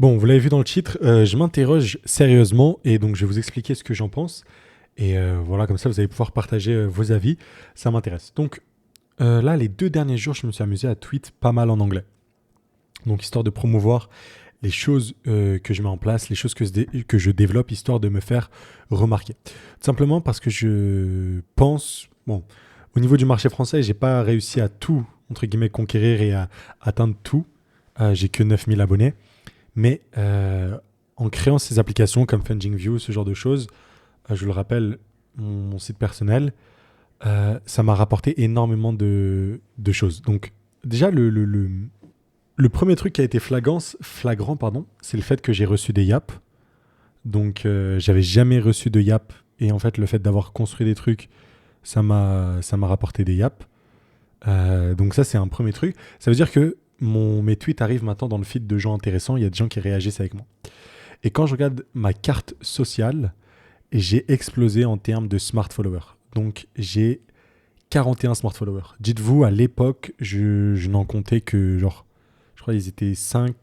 Bon, vous l'avez vu dans le titre, je m'interroge sérieusement et donc je vais vous expliquer ce que j'en pense. Et voilà, comme ça, vous allez pouvoir partager vos avis. Ça m'intéresse. Donc là, les 2 derniers jours, je me suis amusé à tweet pas mal en anglais. Donc histoire de promouvoir les choses que je mets en place, les choses que je développe, histoire de me faire remarquer. Tout simplement parce que je pense, bon, au niveau du marché français, j'ai pas réussi à tout, entre guillemets, conquérir et à atteindre tout. J'ai que 9000 abonnés. Mais en créant ces applications comme FundingView, ce genre de choses, je vous le rappelle, mon site personnel, ça m'a rapporté énormément de choses. Donc déjà, le premier truc qui a été flagrant, pardon, c'est le fait que j'ai reçu des yaps. Donc j'avais jamais reçu de yap. Et en fait, le fait d'avoir construit des trucs, ça m'a rapporté des yaps. Donc ça, c'est un premier truc. Ça veut dire que mes tweets arrivent maintenant dans le feed de gens intéressants. Il y a des gens qui réagissent avec moi. Et quand je regarde ma carte sociale, j'ai explosé en termes de smart followers. Donc j'ai 41 smart followers. Dites-vous, à l'époque, je n'en comptais que genre, je crois qu'ils étaient 5,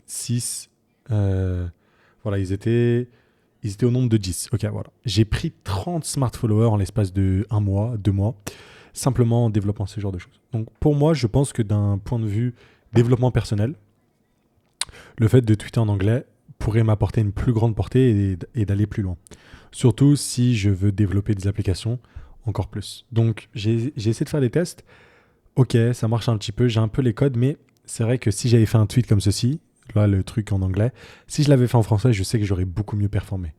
6. Voilà, ils étaient au nombre de 10. Ok, voilà. J'ai pris 30 smart followers en l'espace de 1 mois, 2 mois, simplement en développant ce genre de choses. Donc pour moi, je pense que d'un point de vue développement personnel, le fait de tweeter en anglais pourrait m'apporter une plus grande portée et d'aller plus loin. Surtout si je veux développer des applications encore plus. Donc j'ai essayé de faire des tests. Ok, ça marche un petit peu, j'ai un peu les codes, mais c'est vrai que si j'avais fait un tweet comme ceci, là le truc en anglais, si je l'avais fait en français, je sais que j'aurais beaucoup mieux performé.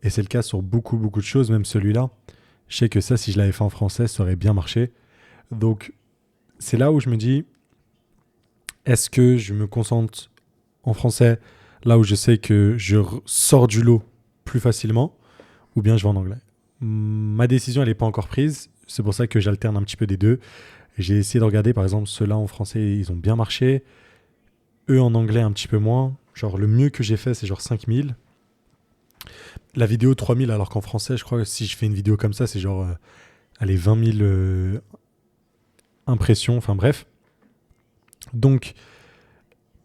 Et c'est le cas sur beaucoup, beaucoup de choses, même celui-là. Je sais que ça, si je l'avais fait en français, ça aurait bien marché. Donc c'est là où je me dis, est-ce que je me concentre en français, là où je sais que sors du lot plus facilement, ou bien je vais en anglais. Ma décision, elle n'est pas encore prise. C'est pour ça que j'alterne un petit peu des deux. J'ai essayé de regarder, par exemple, ceux-là en français, ils ont bien marché. Eux, en anglais, un petit peu moins. Genre, le mieux que j'ai fait, c'est genre 5000. La vidéo, 3000, alors qu'en français, je crois que si je fais une vidéo comme ça, c'est genre, allez, 20 000 impressions. Enfin, bref. Donc,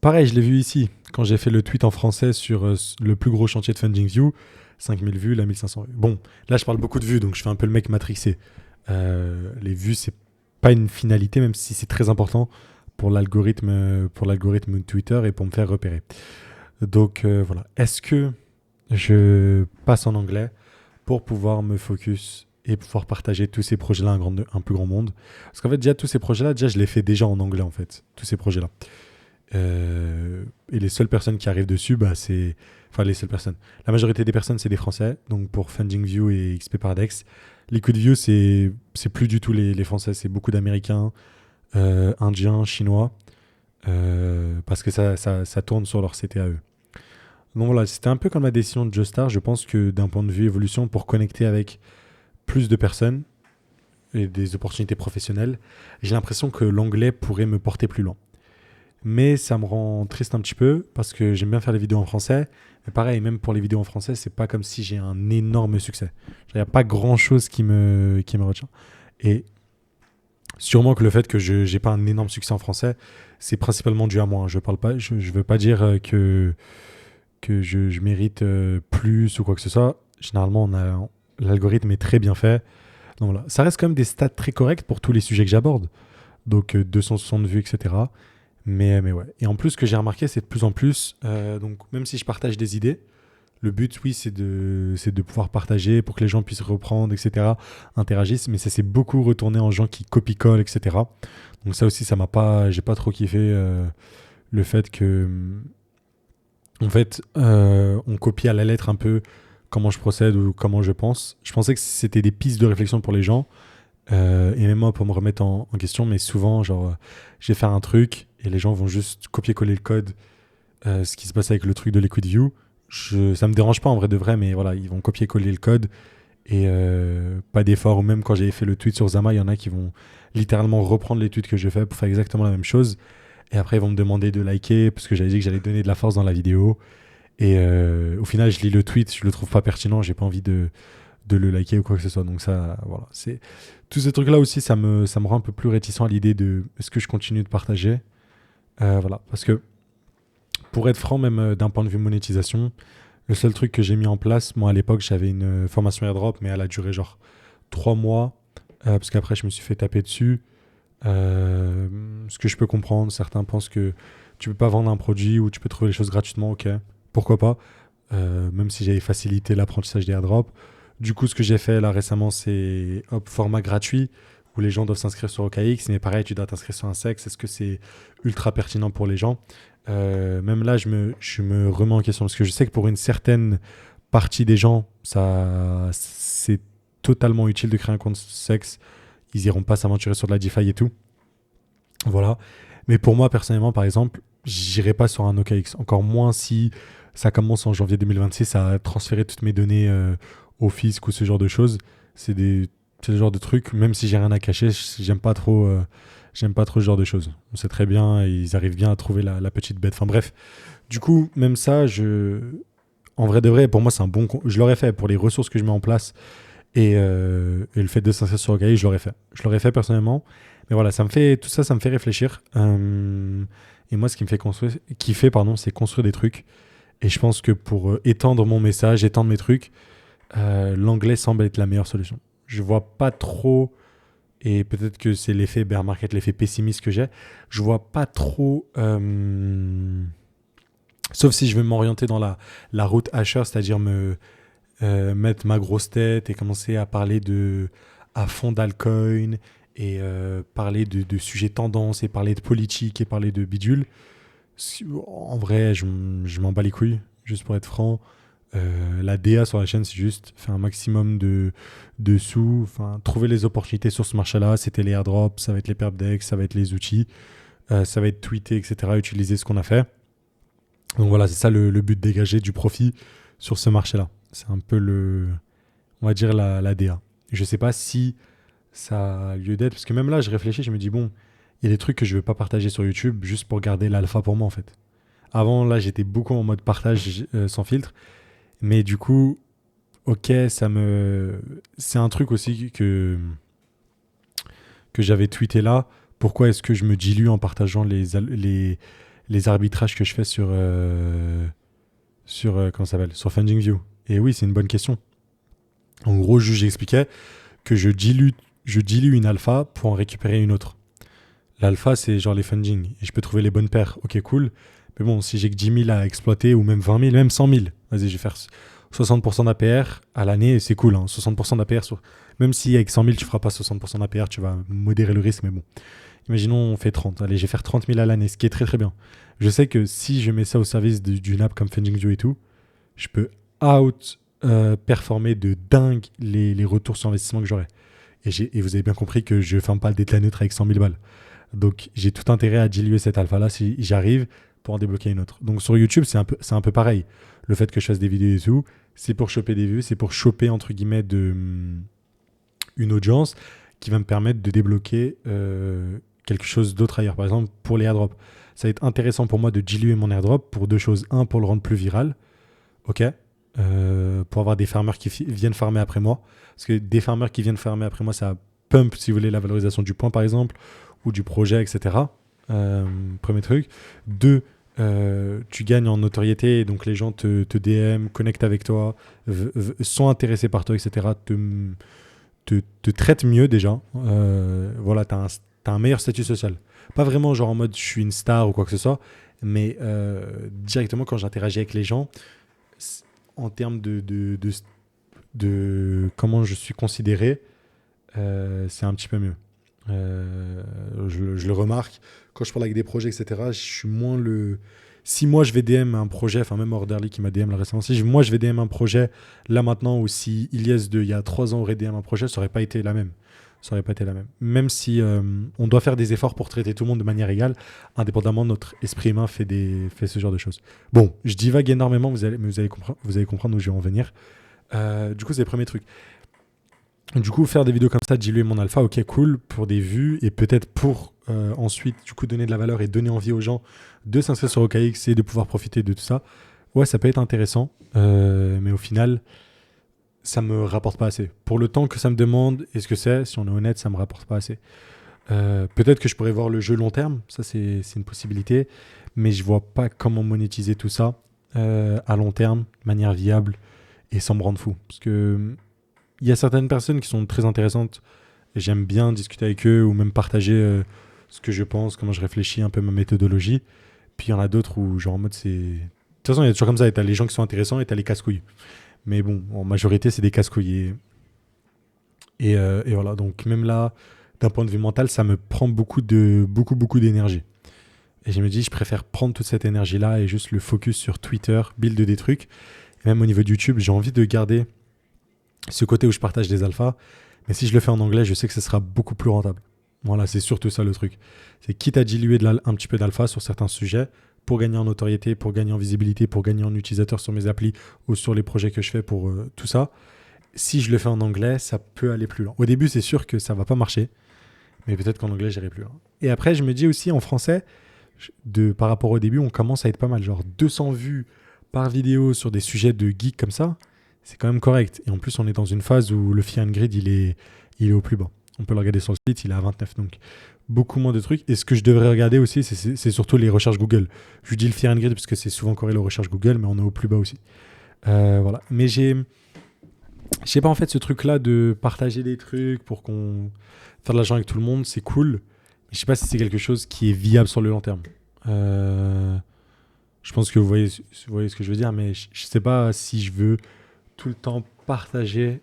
pareil, je l'ai vu ici, quand j'ai fait le tweet en français sur le plus gros chantier de FundingView, 5000 vues, là 1500 vues. Bon, là je parle beaucoup de vues, donc je fais un peu le mec matrixé. Les vues, c'est pas une finalité, même si c'est très important pour l'algorithme Twitter et pour me faire repérer. Donc voilà. Est-ce que je passe en anglais pour pouvoir me focus et pouvoir partager tous ces projets-là à un plus grand monde? Parce qu'en fait, déjà, tous ces projets-là, déjà, je les fais déjà en anglais, en fait. Tous ces projets-là. Et les seules personnes qui arrivent dessus, bah, c'est. Enfin, les seules personnes. La majorité des personnes, c'est des Français. Donc, pour FundingView et XP Paradex, LiquidView, c'est plus du tout les Français. C'est beaucoup d'Américains, Indiens, Chinois. Parce que ça tourne sur leur CTA eux. Donc voilà, c'était un peu comme la décision de Joestar. Je pense que d'un point de vue évolution, pour connecter avec plus de personnes et des opportunités professionnelles, j'ai l'impression que l'anglais pourrait me porter plus loin. Mais ça me rend triste un petit peu parce que j'aime bien faire les vidéos en français. Mais pareil, même pour les vidéos en français, c'est pas comme si j'ai un énorme succès. Il n'y a pas grand chose qui me retient. Et sûrement que le fait que je n'ai pas un énorme succès en français, c'est principalement dû à moi. Je veux pas dire que je mérite plus ou quoi que ce soit. Généralement, l'algorithme est très bien fait. Donc voilà. Ça reste quand même des stats très corrects pour tous les sujets que j'aborde. Donc 260 vues, etc. Mais ouais. Et en plus, ce que j'ai remarqué, c'est de plus en plus, donc même si je partage des idées, le but, oui, c'est de pouvoir partager pour que les gens puissent reprendre, etc., interagissent, mais ça s'est beaucoup retourné en gens qui copie-collent, etc. Donc ça aussi, j'ai pas trop kiffé le fait que, en fait, on copie à la lettre un peu comment je procède ou comment je pense. Je pensais que c'était des pistes de réflexion pour les gens, et même moi pour me remettre en question, mais souvent, genre, je vais faire un truc et les gens vont juste copier-coller le code, ce qui se passe avec le truc de LiquidView. Ça me dérange pas en vrai de vrai, mais voilà, ils vont copier-coller le code et pas d'effort. Ou même quand j'avais fait le tweet sur Zama, il y en a qui vont littéralement reprendre les tweets que je fais pour faire exactement la même chose. Et après, ils vont me demander de liker parce que j'avais dit que j'allais donner de la force dans la vidéo. Et au final, je lis le tweet, je le trouve pas pertinent, j'ai pas envie de le liker ou quoi que ce soit. Donc ça, voilà. Tous ces trucs-là aussi, ça me rend un peu plus réticent à l'idée de est-ce que je continue de partager. Voilà. Parce que pour être franc, même d'un point de vue monétisation, le seul truc que j'ai mis en place, moi à l'époque, j'avais une formation airdrop, mais elle a duré genre 3 mois, parce qu'après, je me suis fait taper dessus. Euh, Ce que je peux comprendre, certains pensent que tu peux pas vendre un produit ou tu peux trouver les choses gratuitement, ok, pourquoi pas, même si j'avais facilité l'apprentissage des airdrops. Du coup, ce que j'ai fait là récemment, c'est hop, format gratuit où les gens doivent s'inscrire sur OKX, mais pareil, tu dois t'inscrire sur un sexe. Est-ce que c'est ultra pertinent pour les gens? Même là, je me remets en question parce que je sais que pour une certaine partie des gens, ça, c'est totalement utile de créer un compte sexe. Ils iront pas s'aventurer sur de la DeFi et tout. Voilà. Mais pour moi, personnellement, par exemple, j'irai pas sur un OKX. Encore moins si ça commence en janvier 2026 à transférer toutes mes données au fisc ou ce genre de choses. C'est des, c'est le genre de trucs, même si j'ai rien à cacher, j'aime pas trop ce genre de choses. On sait très bien, ils arrivent bien à trouver la petite bête. Enfin bref. Du coup, même ça, en vrai de vrai, pour moi, c'est un bon. Je l'aurais fait pour les ressources que je mets en place et le fait de s'inscrire sur OKX, je l'aurais fait. Je l'aurais fait personnellement. Mais voilà, tout ça, ça me fait réfléchir. Et moi, ce qui me fait kiffer, pardon, c'est construire des trucs. Et je pense que pour étendre mon message, étendre mes trucs, l'anglais semble être la meilleure solution. Je vois pas trop, et peut-être que c'est l'effet bear market, l'effet pessimiste que j'ai, je vois pas trop, sauf si je veux m'orienter dans la route Asher, c'est-à-dire mettre ma grosse tête et commencer à parler à fond d'alcoin et parler de sujets tendances et parler de politique et parler de bidule. En vrai, je m'en bats les couilles, juste pour être franc. La DA sur la chaîne, c'est juste faire un maximum de sous, enfin, trouver les opportunités sur ce marché-là. C'était les airdrops, ça va être les perpdex, ça va être les outils, ça va être tweeter, etc., utiliser ce qu'on a fait. Donc voilà, c'est ça le but, de dégager du profit sur ce marché-là. C'est un peu on va dire la DA. Je sais pas si ça a lieu d'être, parce que même là, je réfléchis, je me dis, bon, il y a des trucs que je veux pas partager sur YouTube juste pour garder l'alpha pour moi, en fait. Avant, là, j'étais beaucoup en mode partage sans filtre, mais du coup, ok, c'est un truc aussi que j'avais tweeté là. Pourquoi est-ce que je me dilue en partageant les arbitrages que je fais sur comment ça s'appelle, sur FundingView? Et oui, c'est une bonne question. En gros, j'expliquais que je dilue une alpha pour en récupérer une autre. L'alpha, c'est genre les funding. Et je peux trouver les bonnes paires. Ok, cool. Mais bon, si j'ai que 10 000 à exploiter, ou même 20 000, même 100 000, vas-y, je vais faire 60% d'APR à l'année. C'est cool, hein, 60% d'APR. Même si avec 100 000, tu ne feras pas 60% d'APR, tu vas modérer le risque. Mais bon, imaginons, on fait 30. Allez, je vais faire 30 000 à l'année, ce qui est très très bien. Je sais que si je mets ça au service d'une app comme FundingView et tout, je peux performer de dingue les retours sur investissement que j'aurai. Et vous avez bien compris que je ne ferme pas le déclat neutre avec 100 000 balles. Donc j'ai tout intérêt à diluer cette alpha-là si j'arrive pour en débloquer une autre. Donc sur YouTube, c'est un peu pareil. Le fait que je fasse des vidéos et tout, c'est pour choper des vues, c'est pour choper entre guillemets une audience qui va me permettre de débloquer quelque chose d'autre ailleurs. Par exemple, pour les airdrops, ça va être intéressant pour moi de diluer mon airdrop pour deux choses. Un, pour le rendre plus viral, ok, pour avoir des farmers qui viennent farmer après moi. Parce que des farmers qui viennent farmer après moi, ça pump, si vous voulez, la valorisation du point, par exemple, ou du projet, etc. Premier truc. Deux, tu gagnes en notoriété, donc les gens te DM, connectent avec toi, sont intéressés par toi, etc. Te traitent mieux déjà. Voilà, t'as un meilleur statut social. Pas vraiment genre en mode je suis une star ou quoi que ce soit, mais directement quand j'interagis avec les gens, en termes de comment je suis considéré, c'est un petit peu mieux. Je le remarque quand je parle avec des projets, etc. Je suis moins si moi je vais DM un projet, enfin même Orderly qui m'a DM là récemment, si moi je vais DM un projet là maintenant, ou si Ilyes il y a 3 ans aurait DM un projet, ça aurait pas été la même. Ça aurait pas été la même. Même si on doit faire des efforts pour traiter tout le monde de manière égale, indépendamment, notre esprit humain fait ce genre de choses. Bon, je divague énormément, mais vous allez comprendre où je vais en venir. Du coup, c'est le premier truc. Du coup, faire des vidéos comme ça, diluer mon alpha, ok, cool, pour des vues, et peut-être pour ensuite, du coup, donner de la valeur et donner envie aux gens de s'inscrire sur OKX et de pouvoir profiter de tout ça. Ouais, ça peut être intéressant, mais au final, ça me rapporte pas assez. Pour le temps que ça me demande, et ce que c'est, si on est honnête, ça me rapporte pas assez. Peut-être que je pourrais voir le jeu long terme, ça c'est une possibilité, mais je vois pas comment monétiser tout ça à long terme, de manière viable et sans me rendre fou. Parce que il y a certaines personnes qui sont très intéressantes et j'aime bien discuter avec eux ou même partager ce que je pense, comment je réfléchis, un peu ma méthodologie. Puis il y en a d'autres où, genre en mode, c'est. De toute façon, il y a toujours comme ça, et t'as les gens qui sont intéressants et t'as les casse-couilles. Mais bon, en majorité, c'est des casse-couilles. Et voilà, donc même là, d'un point de vue mental, ça me prend beaucoup d'énergie. Et je me dis, je préfère prendre toute cette énergie-là et juste le focus sur Twitter, build des trucs. Et même au niveau de YouTube, j'ai envie de garder ce côté où je partage des alphas. Mais si je le fais en anglais, je sais que ce sera beaucoup plus rentable. Voilà, c'est surtout ça le truc. C'est quitte à diluer un petit peu d'alpha sur certains sujets pour gagner en notoriété, pour gagner en visibilité, pour gagner en utilisateurs sur mes applis ou sur les projets que je fais pour tout ça. Si je le fais en anglais, ça peut aller plus loin. Au début, c'est sûr que ça va pas marcher, mais peut-être qu'en anglais, j'irai plus loin. Et après, je me dis aussi en français, par rapport au début, on commence à être pas mal. Genre 200 vues par vidéo sur des sujets de geek comme ça, c'est quand même correct. Et en plus, on est dans une phase où le Fear and Grid, il est au plus bas. On peut le regarder sur le site, il est à 29. Donc, beaucoup moins de trucs. Et ce que je devrais regarder aussi, c'est surtout les recherches Google. Je dis le Fear and Grid parce que c'est souvent corrélé aux recherches Google, mais on est au plus bas aussi. Voilà. Mais je sais pas, en fait, ce truc-là de partager des trucs pour qu'on faire de l'argent avec tout le monde, c'est cool. Mais je sais pas si c'est quelque chose qui est viable sur le long terme. Euh, je pense que vous voyez ce que je veux dire, mais je sais pas si je veux tout le temps partager.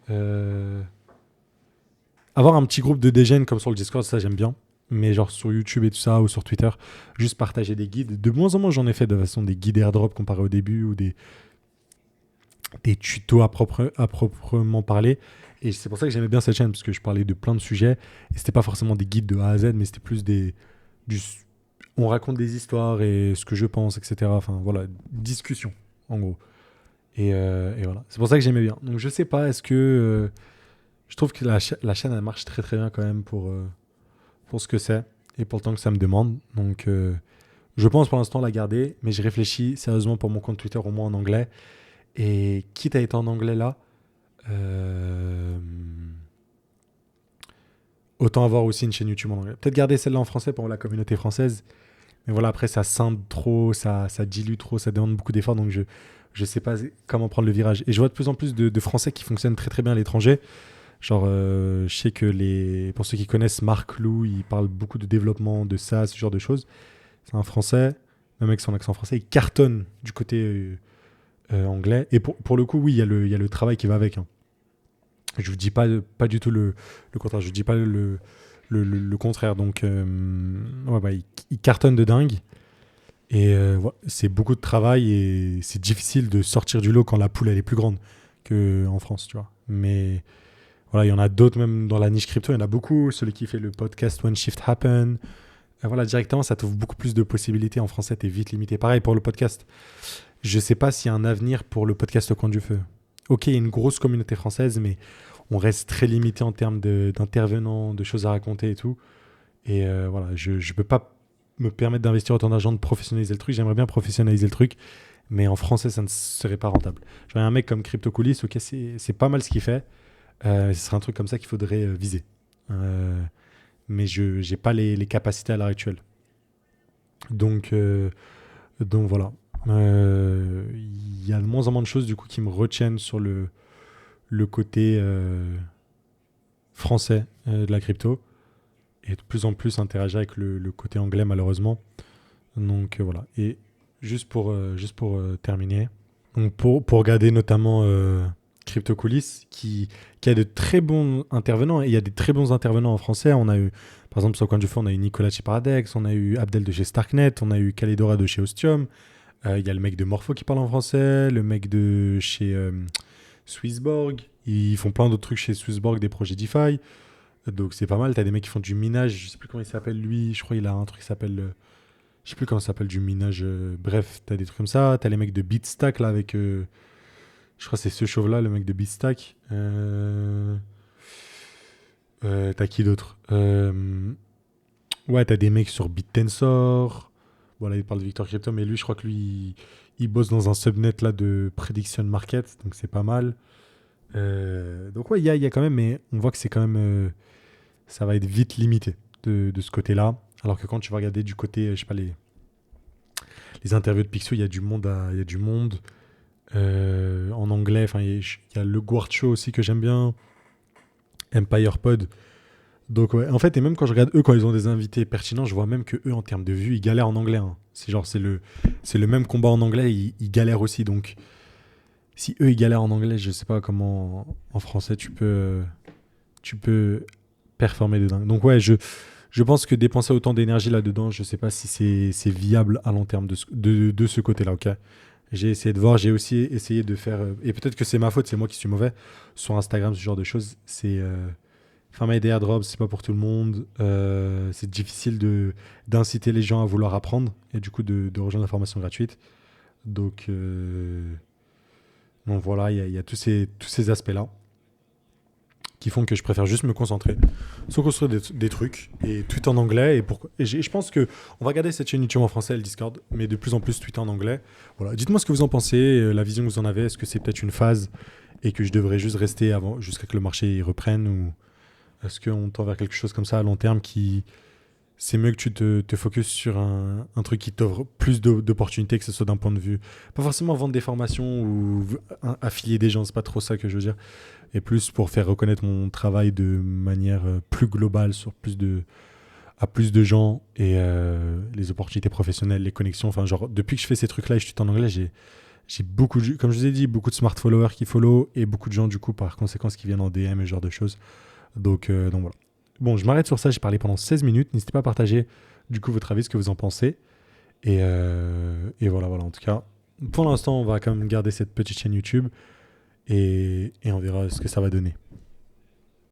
Avoir un petit groupe de dégènes comme sur le Discord, ça j'aime bien. Mais genre sur YouTube et tout ça, ou sur Twitter, juste partager des guides. De moins en moins, j'en ai fait de toute façon des guides airdrop comparé au début ou des tutos à proprement parler. Et c'est pour ça que j'aimais bien cette chaîne, parce que je parlais de plein de sujets. Et c'était pas forcément des guides de A à Z, mais c'était plus du, on raconte des histoires et ce que je pense, etc. Enfin voilà, discussion, en gros. Et voilà. C'est pour ça que j'aimais bien. Donc je sais pas, est-ce que. Je trouve que la chaîne, elle marche très très bien quand même pour ce que c'est et pour le temps que ça me demande. Donc je pense pour l'instant la garder, mais je réfléchis sérieusement pour mon compte Twitter au moins en anglais. Et quitte à être en anglais là, euh, autant avoir aussi une chaîne YouTube en anglais. Peut-être garder celle-là en français pour la communauté française. Mais voilà, après ça scinde trop, ça dilue trop, ça demande beaucoup d'efforts. Donc je sais pas comment prendre le virage. Et je vois de plus en plus de Français qui fonctionnent très très bien à l'étranger. Genre, je sais que pour ceux qui connaissent Marc Lou, il parle beaucoup de développement, de ça, ce genre de choses. C'est un Français, même avec son accent français, il cartonne du côté anglais. Et pour le coup, oui, il y a le travail qui va avec, hein. Je vous dis pas du tout le contraire, je vous dis pas le contraire. Donc, ouais, bah, il cartonne de dingue. Et ouais, c'est beaucoup de travail et c'est difficile de sortir du lot quand la poule elle est plus grande qu'en France, tu vois. Mais voilà, il y en a d'autres même dans la niche crypto, il y en a beaucoup. Celui qui fait le podcast One Shift Happen. Voilà, directement, ça t'ouvre beaucoup plus de possibilités. En français, t'es vite limité. Pareil pour le podcast. Je sais pas s'il y a un avenir pour le podcast Au Coin du Feu. Ok, il y a une grosse communauté française, mais on reste très limité en termes d'intervenants, de choses à raconter et tout. Et voilà, je peux pas me permettre d'investir autant d'argent, de professionnaliser le truc. J'aimerais bien professionnaliser le truc, mais en français, ça ne serait pas rentable. J'aurais un mec comme CryptoCoulis, ok, c'est pas mal ce qu'il fait. Ce serait un truc comme ça qu'il faudrait viser. Mais je n'ai pas les capacités à l'heure actuelle. Donc, donc voilà. Il y a de moins en moins de choses du coup qui me retiennent sur le côté français de la crypto et de plus en plus interagir avec le côté anglais malheureusement. Donc voilà. Et juste pour terminer, donc pour regarder notamment CryptoCoulis qui a de très bons intervenants et il y a des très bons intervenants en français. On a eu par exemple sur le coin du feu, on a eu Nicolas chez Paradex, on a eu Abdel de chez Starknet, on a eu Caledora de chez Ostium. Il y a le mec de Morpho qui parle en français, le mec de chez Swissborg. Ils font plein d'autres trucs chez Swissborg, des projets DeFi. Donc c'est pas mal. T'as des mecs qui font du minage. Je sais plus comment il s'appelle lui. Je crois qu'il a un truc qui s'appelle. Je sais plus comment ça s'appelle du minage. Bref, t'as des trucs comme ça. T'as les mecs de Beatstack là avec. Je crois que c'est ce chauve là, le mec de Beatstack. T'as qui d'autre Ouais, t'as des mecs sur BitTensor. Voilà, il parle de Victor Crypto, mais lui, je crois que lui, il bosse dans un subnet là de prediction market, donc c'est pas mal. Donc ouais, il y a quand même, mais on voit que c'est quand même, ça va être vite limité. de ce côté-là. Alors que quand tu vas regarder du côté, je sais pas, les interviews de Picsou, il y a du monde, il y a du monde en anglais. Enfin, il y a le Guard Show aussi que j'aime bien, Empire Pod. Donc ouais, en fait, et même quand je regarde eux, quand ils ont des invités pertinents, je vois même que eux, en termes de vues, ils galèrent en anglais, hein. C'est le même combat en anglais, ils galèrent aussi. Donc, si eux, ils galèrent en anglais, je sais pas comment en français tu peux performer de dingue. Donc ouais, je pense que dépenser autant d'énergie là-dedans, je sais pas si c'est viable à long terme de ce côté-là, ok? J'ai essayé de voir, j'ai aussi essayé de faire, et peut-être que c'est ma faute, c'est moi qui suis mauvais, sur Instagram, ce genre de choses, c'est... Farmer des airdrops, c'est pas pour tout le monde. C'est difficile d'inciter les gens à vouloir apprendre et du coup de rejoindre la formation gratuite. Donc, donc voilà, il y a tous ces aspects-là qui font que je préfère juste me concentrer sur construire des trucs et tweet en anglais. Je pense que on va garder cette chaîne YouTube en français et le Discord, mais de plus en plus tweeter en anglais. Voilà. Dites-moi ce que vous en pensez, la vision que vous en avez. Est-ce que c'est peut-être une phase et que je devrais juste rester avant, jusqu'à que le marché y reprenne, ou est-ce qu'on tend vers quelque chose comme ça à long terme qui... C'est mieux que tu te focuses sur un truc qui t'offre plus d'opportunités, que ce soit d'un point de vue... Pas forcément vendre des formations ou affilier des gens, c'est pas trop ça que je veux dire. Et plus pour faire reconnaître mon travail de manière plus globale sur à plus de gens et les opportunités professionnelles, les connexions. Enfin, genre, depuis que je fais ces trucs-là et je suis en anglais, j'ai beaucoup, comme je vous ai dit, beaucoup de smart followers qui follow et beaucoup de gens, du coup, par conséquence, qui viennent en DM et ce genre de choses. Donc voilà. Bon, je m'arrête sur ça, j'ai parlé pendant 16 minutes. N'hésitez pas à partager du coup votre avis, ce que vous en pensez. Et voilà. En tout cas, pour l'instant, on va quand même garder cette petite chaîne YouTube et on verra ce que ça va donner.